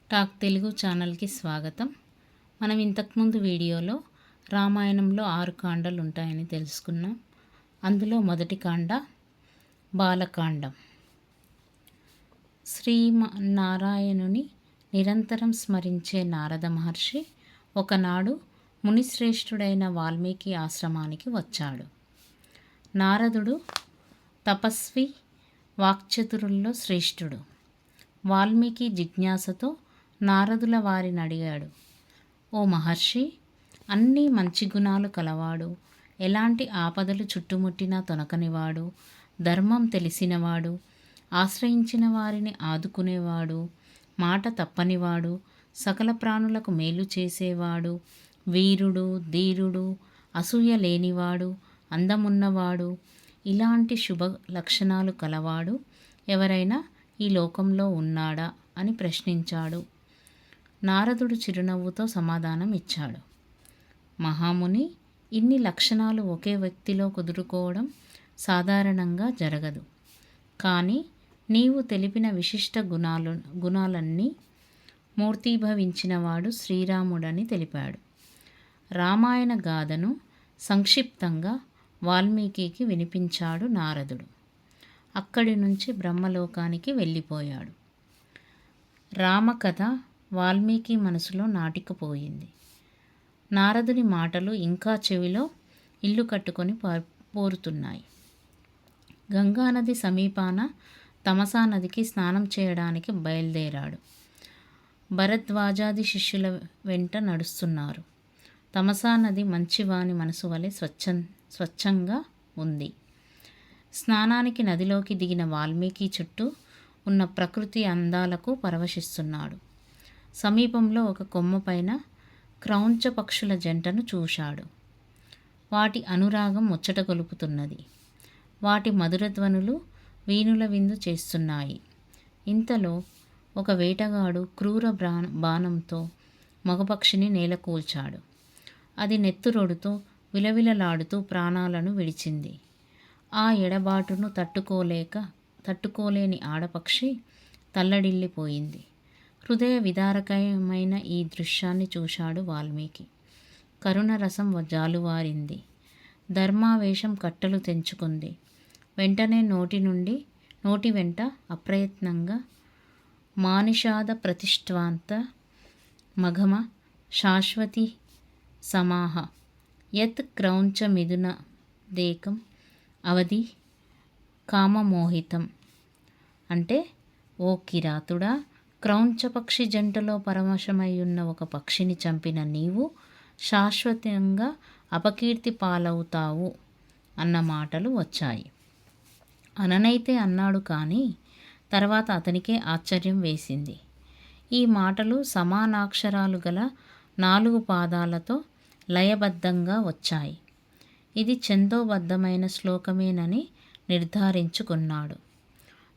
Talk Telugu ఛానల్కి స్వాగతం. మనం ఇంతకుముందు వీడియోలో రామాయణంలో 6 కాండలు ఉంటాయని తెలుసుకున్నాం. అందులో మొదటి కాండ బాలకాండం. శ్రీనారాయణుని నిరంతరం స్మరించే నారద మహర్షి ఒకనాడు మునిశ్రేష్ఠుడైన వాల్మీకి ఆశ్రమానికి వచ్చాడు. నారదుడు తపస్వి, వాక్చతురుల్లో శ్రేష్ఠుడు. వాల్మీకి జిజ్ఞాసతో నారదుల వారిని అడిగాడు, ఓ మహర్షి, అన్నీ మంచి గుణాలు కలవాడు, ఎలాంటి ఆపదలు చుట్టుముట్టినా తొనకనివాడు, ధర్మం తెలిసినవాడు, ఆశ్రయించిన వారిని ఆదుకునేవాడు, మాట తప్పనివాడు, సకల ప్రాణులకు మేలు చేసేవాడు, వీరుడు, ధీరుడు, అసూయ లేనివాడు, అందమున్నవాడు, ఇలాంటి శుభ లక్షణాలు కలవాడు ఎవరైనా ఈ లోకంలో ఉన్నాడా అని ప్రశ్నించాడు. నారదుడు చిరునవ్వుతో సమాధానం ఇచ్చాడు. మహాముని, ఇన్ని లక్షణాలు ఒకే వ్యక్తిలో కుదురుకోవడం సాధారణంగా జరగదు. కానీ నీవు తెలిపిన విశిష్ట గుణాలన్నీ మూర్తీభవించినవాడు శ్రీరాముడని తెలిపాడు. రామాయణ గాథను సంక్షిప్తంగా వాల్మీకి వినిపించాడు నారదుడు. అక్కడి నుంచి బ్రహ్మలోకానికి వెళ్ళిపోయాడు. రామకథ వాల్మీకి మనసులో నాటికపోయింది. నారదుని మాటలు ఇంకా చెవిలో ఇల్లు కట్టుకొని పోరుతున్నాయి. గంగానది సమీపాన తమసా నదికి స్నానం చేయడానికి బయలుదేరాడు. భరద్వాజాది శిష్యుల వెంట నడుస్తున్నారు. తమసా నది మంచివాని మనసు వలె స్వచ్ఛంగా ఉంది. స్నానానికి నదిలోకి దిగిన వాల్మీకి చుట్టూ ఉన్న ప్రకృతి అందాలకు పరవశిస్తున్నాడు. సమీపంలో ఒక కొమ్మపైన క్రౌంచ పక్షుల జంటను చూశాడు. వాటి అనురాగం ముచ్చట గొలుపుతున్నది. వాటి మధురధ్వనులు వీణుల విందు చేస్తున్నాయి. ఇంతలో ఒక వేటగాడు క్రూర బాణంతో మగపక్షిని నేలకూల్చాడు. అది నెత్తురొడుతూ విలవిలలాడుతూ ప్రాణాలను విడిచింది. ఆ ఎడబాటును తట్టుకోలేని ఆడపక్షి తల్లడిల్లిపోయింది. హృదయ విదారకమైన ఈ దృశ్యాన్ని చూశాడు వాల్మీకి. కరుణరసం జాలువారింది. ధర్మావేశం కట్టలు తెంచుకుంది. వెంటనే నోటి వెంట అప్రయత్నంగా మానిషాద ప్రతిష్ఠాంత మఘమ శాశ్వతి సమాహ యత్ క్రౌంచ మిథున దేకం అవధి కామమోహితం. అంటే, ఓ కిరాతుడా, క్రౌంచపక్షి జంటలో పరవశమయ్యున్న ఒక పక్షిని చంపిన నీవు శాశ్వతంగా అపకీర్తి పాలవుతావు అన్న మాటలు వచ్చాయి. అననైతే అన్నాడు, కానీ తర్వాత అతనికే ఆశ్చర్యం వేసింది. ఈ మాటలు సమానాక్షరాలు గల 4 పాదాలతో లయబద్ధంగా వచ్చాయి. ఇది ఛందోబద్ధమైన శ్లోకమేనని నిర్ధారించుకున్నాడు.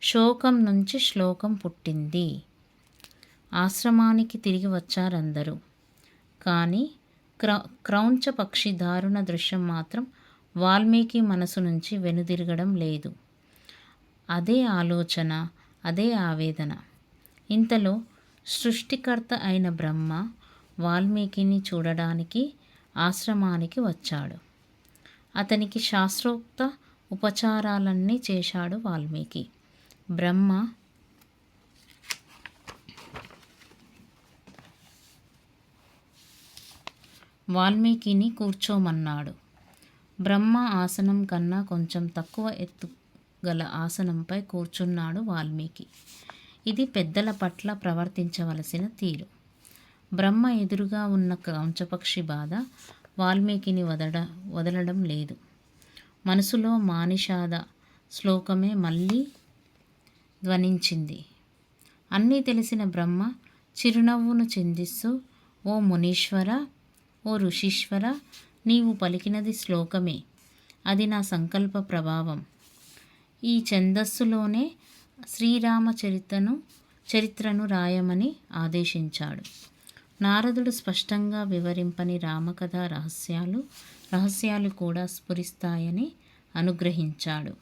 శోకం నుంచి శ్లోకం పుట్టింది. ఆశ్రమానికి తిరిగి వచ్చారందరూ. కానీ క్రౌంచ పక్షి దారుణ దృశ్యం మాత్రం వాల్మీకి మనసు నుంచి వెనుదిరగడం లేదు. అదే ఆలోచన, అదే ఆవేదన. ఇంతలో సృష్టికర్త అయిన బ్రహ్మ వాల్మీకిని చూడడానికి ఆశ్రమానికి వచ్చాడు. అతనికి శాస్త్రోక్త ఉపచారాలన్నీ చేశాడు వాల్మీకి. బ్రహ్మ వాల్మీకిని కూర్చోమన్నాడు. బ్రహ్మ ఆసనం కన్నా కొంచెం తక్కువ ఎత్తు గల ఆసనంపై కూర్చున్నాడు వాల్మీకి. ఇది పెద్దల పట్ల ప్రవర్తించవలసిన తీరు. బ్రహ్మ ఎదురుగా ఉన్న క్రౌంచపక్షి బాధ వాల్మీకిని వదలడం లేదు. మనసులో మానిషాద శ్లోకమే మళ్ళీ ధ్వనించింది. అన్నీ తెలిసిన బ్రహ్మ చిరునవ్వును చిందిస్తూ, ఓ మునీశ్వర, ఓ ఋషీశ్వర, నీవు పలికినది శ్లోకమే. అది నా సంకల్ప ప్రభావం. ఈ ఛందస్సులోనే శ్రీరామ చరిత్రను రాయమని ఆదేశించాడు. నారదుడు స్పష్టంగా వివరింపని రామకథ రహస్యాలు కూడా స్ఫురిస్తాయని అనుగ్రహించాడు.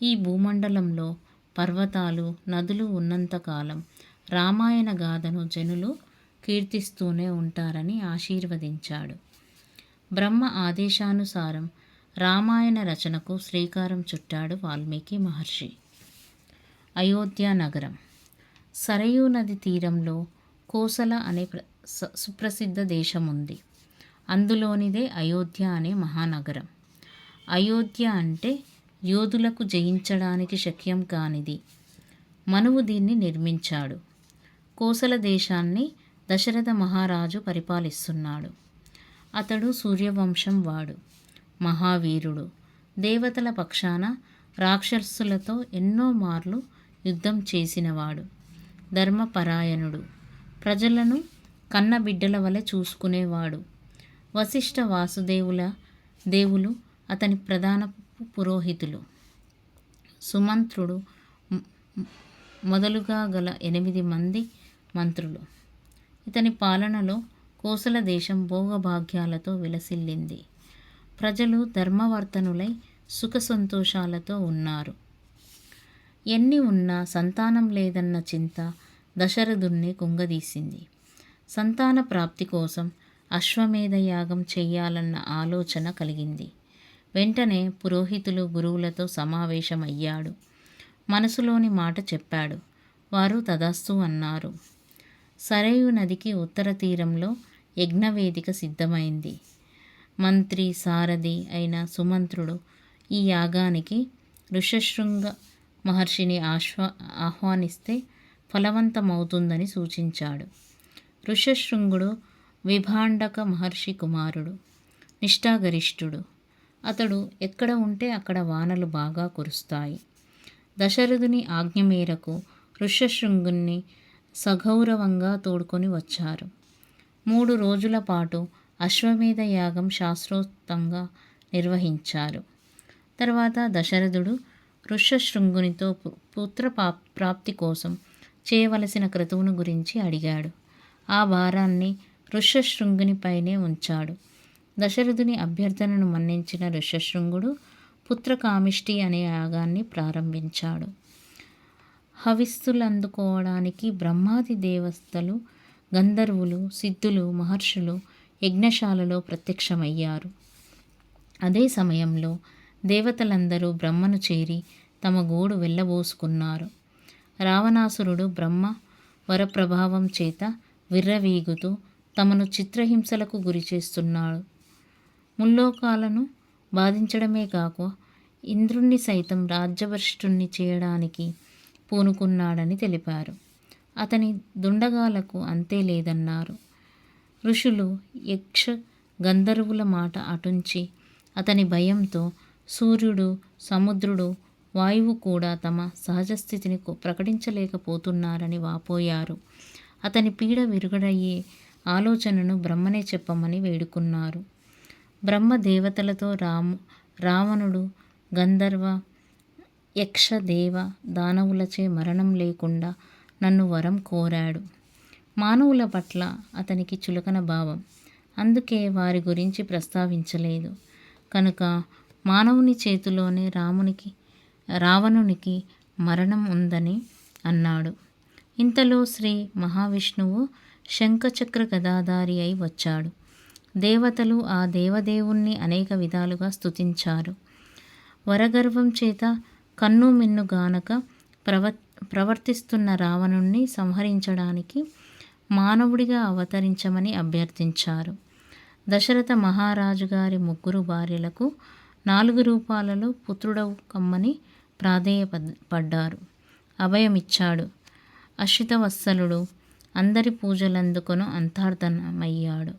ఈ భూమండలంలో పర్వతాలు, నదులు ఉన్నంతకాలం రామాయణ గాథను జనులు కీర్తిస్తూనే ఉంటారని ఆశీర్వదించాడు. బ్రహ్మ ఆదేశానుసారం రామాయణ రచనకు శ్రీకారం చుట్టాడు వాల్మీకి మహర్షి. అయోధ్య నగరం. సరయూ నది తీరంలో కోసల అనే సుప్రసిద్ధ దేశం ఉంది. అందులోనిదే అయోధ్య అనే మహానగరం. అయోధ్య అంటే యోధులకు జయించడానికి శక్యం కానిది. మనువు దీన్ని నిర్మించాడు. కోసల దేశాన్ని దశరథ మహారాజు పరిపాలిస్తున్నాడు. అతడు సూర్యవంశం వాడు, మహావీరుడు. దేవతల పక్షాన రాక్షసులతో ఎన్నో మార్లు యుద్ధం చేసినవాడు. ధర్మపరాయణుడు. ప్రజలను కన్నబిడ్డల వలె చూసుకునేవాడు. వశిష్ఠ వాసుదేవుల దేవులు అతని ప్రధాన పురోహితులు. సుమంత్రుడు మొదలుగా గల 8 మంది మంత్రులు. ఇతని పాలనలో కోసల దేశం భోగభాగ్యాలతో విలసిల్లింది. ప్రజలు ధర్మవర్తనులై సుఖ సంతోషాలతో ఉన్నారు. ఎన్ని ఉన్నా సంతానం లేదన్న చింత దశరథుణ్ణి కుంగదీసింది. సంతాన ప్రాప్తి కోసం అశ్వమేధ యాగం చేయాలన్న ఆలోచన కలిగింది. వెంటనే పురోహితులు గురువులతో సమావేశమయ్యాడు. మనసులోని మాట చెప్పాడు. వారు తదాస్తు అన్నారు. సరయూ నదికి ఉత్తర తీరంలో యజ్ఞవేదిక సిద్ధమైంది. మంత్రి సారథి అయిన సుమంత్రుడు ఈ యాగానికి ఋష్యశృంగ మహర్షిని ఆహ్వానిస్తే ఫలవంతమవుతుందని సూచించాడు. ఋష్యశృంగుడు విభాండక మహర్షి కుమారుడు, నిష్ఠాగరిష్ఠుడు. అతడు ఎక్కడ ఉంటే అక్కడ వానలు బాగా కురుస్తాయి. దశరథుని ఆజ్ఞ మేరకు ఋష్యశృంగుణ్ణి సగౌరవంగా తోడుకొని వచ్చారు. 3 రోజుల పాటు అశ్వమేధ యాగం శాస్త్రోక్తంగా నిర్వహించారు. తర్వాత దశరథుడు ఋష్యశృంగునితో పుత్ర ప్రాప్తి కోసం చేయవలసిన క్రతువును గురించి అడిగాడు. ఆ భారాన్ని ఋష్యశృంగునిపైనే ఉంచాడు. దశరథుని అభ్యర్థనను మన్నించిన ఋష్యశృంగుడు పుత్రకామిష్టి అనే యాగాన్ని ప్రారంభించాడు. హవిస్సులందుకోవడానికి బ్రహ్మాది దేవతలు, గంధర్వులు, సిద్ధులు, మహర్షులు యజ్ఞశాలలో ప్రత్యక్షమయ్యారు. అదే సమయంలో దేవతలందరూ బ్రహ్మను చేరి తమ గోడు వెళ్ళబోసుకున్నారు. రావణాసురుడు బ్రహ్మ వరప్రభావం చేత విర్రవీగుతూ తమను చిత్రహింసలకు గురి చేస్తున్నాడు. ముల్లోకాలను బాధించడమే కాక ఇంద్రుణ్ణి సైతం రాజ్యభ్రష్టుణ్ణి చేయడానికి పూనుకున్నాడని తెలిపారు. అతని దుండగాలకు అంతే లేదన్నారు. ఋషులు, యక్ష, గంధర్వుల మాట అటుంచి అతని భయంతో సూర్యుడు, సముద్రుడు, వాయువు కూడా తమ సహజ స్థితిని ప్రకటించలేకపోతున్నారని వాపోయారు. అతని పీడ విరుగుడయ్యే ఆలోచనను బ్రహ్మనే చెప్పమని వేడుకున్నారు. బ్రహ్మ దేవతలతో రావణుడు గంధర్వ, యక్ష, దేవ, దానవులచే మరణం లేకుండా నన్ను వరం కోరాడు. మానవుల పట్ల అతనికి చులకన భావం. అందుకే వారి గురించి ప్రస్తావించలేదు. కనుక మానవుని చేతిలోనే రావణునికి మరణం ఉందని అన్నాడు. ఇంతలో శ్రీ మహావిష్ణువు శంఖచక్ర గదాధారి అయి వచ్చాడు. దేవతలు ఆ దేవదేవుణ్ణి అనేక విధాలుగా స్తుతించారు. వరగర్వం చేత కన్ను మిన్ను గానక ప్రవర్తిస్తున్న రావణుణ్ణి సంహరించడానికి మానవుడిగా అవతరించమని అభ్యర్థించారు. దశరథ మహారాజు గారి 3 భార్యలకు 4 రూపాలలో పుత్రుడవు కమ్మని ప్రాధేయపడ్డారు. అభయమిచ్చాడు. అశ్రితవత్సలుడు అందరి పూజలందుకొను అంతర్ధానమయ్యాడు.